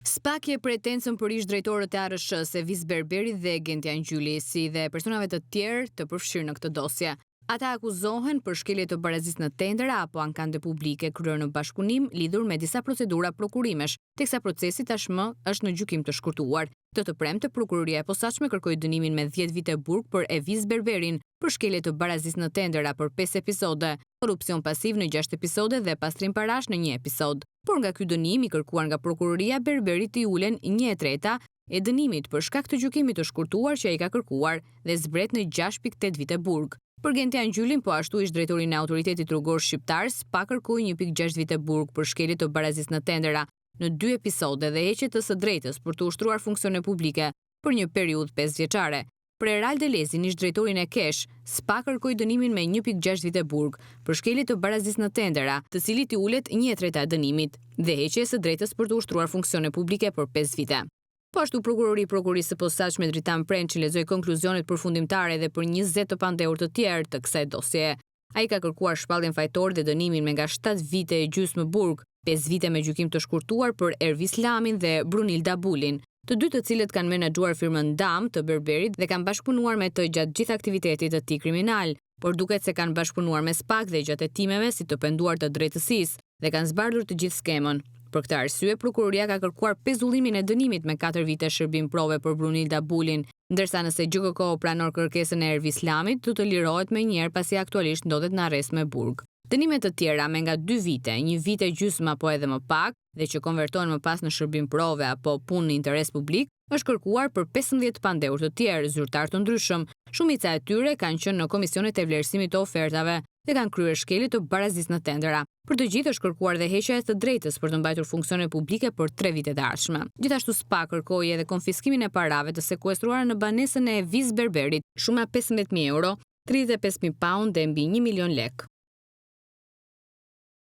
Spakje pretensën për ish drejtorët e ARSH-s Evis Berberi dhe Gentian Gjyli, si dhe personave të tjerë të përfshirë në këtë dosje. Ata akuzohen për shkelje të barazisë në tendera apo ankande publike kryer në bashkëpunim lidhur me disa procedura prokurimesh, teksa procesi tashmë është në gjykim të shkurtuar. Të premte prokuroria e posaçme kërkoi dënimin me 10 vite burg për Evis Berberin për shkelje të barazisë në tendera për 5 episode, korrupsion pasiv në 6 episode dhe pastrim parash në 1 episod. Por nga ky dënim i kërkuar nga prokuroria, Berberit i ulen 1/3 e dënimit për shkak të gjykimit të shkurtuar që ai ka kërkuar dhe zbret në 6.8 vite burg. Për Gentian Gjylin, po ashtu ish drejtorin e Autoritetit Rrugor Shqiptar, SPA kërkoi 1.6 vite burg për shkelje të barazisë në tendera në 2 episode dhe heqje të së drejtës për të ushtruar funksione publike për një periudhë 5 vjeçare. Për Erald Delezin, ish drejtorin e Kesh, SPA kërkoi dënimin me 1.6 vite burg për shkelje të barazisë në tendera, të cilit i ulet 1/3 e dënimit dhe heqje së drejtës për të ushtruar funksione publike për 5 vite. Po ashtu prokurorisë së posaçme Dritan Prençi lexoi konkluzionet përfundimtare dhe për 20 të pandehur të tjerë të kësaj dosje. Ai ka kërkuar shpalljen fajtore dhe dënimin me nga 7 vite e gjysmë burg, 5 vite me gjykim të shkurtuar për Ervis Lamin dhe Brunilda Bulin, të dy të cilët kanë menaxhuar firmën Dam të Berberit dhe kanë bashkëpunuar me të gjatë gjithë aktivitetit të tij kriminal, por duket se kanë bashkëpunuar me SPAK dhe gjatë hetimeve si të penduar të drejtësisë dhe kanë zbardhur të gjithë skemën. Për këtë arsye, prokuroria ka kërkuar pezullimin e dënimit me 4 vite shërbim prove për Brunilda Bulin, ndërsa nëse GKK pranor kërkesën e Ervis Lamit, do të lirohet menjëherë pasi aktualisht ndodhet në arrest me burg. Dënimet të tjera me nga 2 vite, 1 vit e gjysmë apo edhe më pak, dhe që konvertohen më pas në shërbim prove apo punë në interes publik, është kërkuar për 15 pandehur të tjerë, zyrtar të ndryshëm. Shumica e tyre kanë qenë në komisionet e vlerësimit të ofertave dhe kanë kryer shkelje të barazisë në tendera. Për të gjithë është kërkuar dhe heqja e së drejtës për të mbajtur funksione publike për 3 vite të ardhshme. Gjithashtu SPA kërkoi edhe konfiskimin e parave të sekuestruara në banesën e Evis Berberit, shuma 15.000 euro, 35.000 pound dhe mbi 1 milion lek.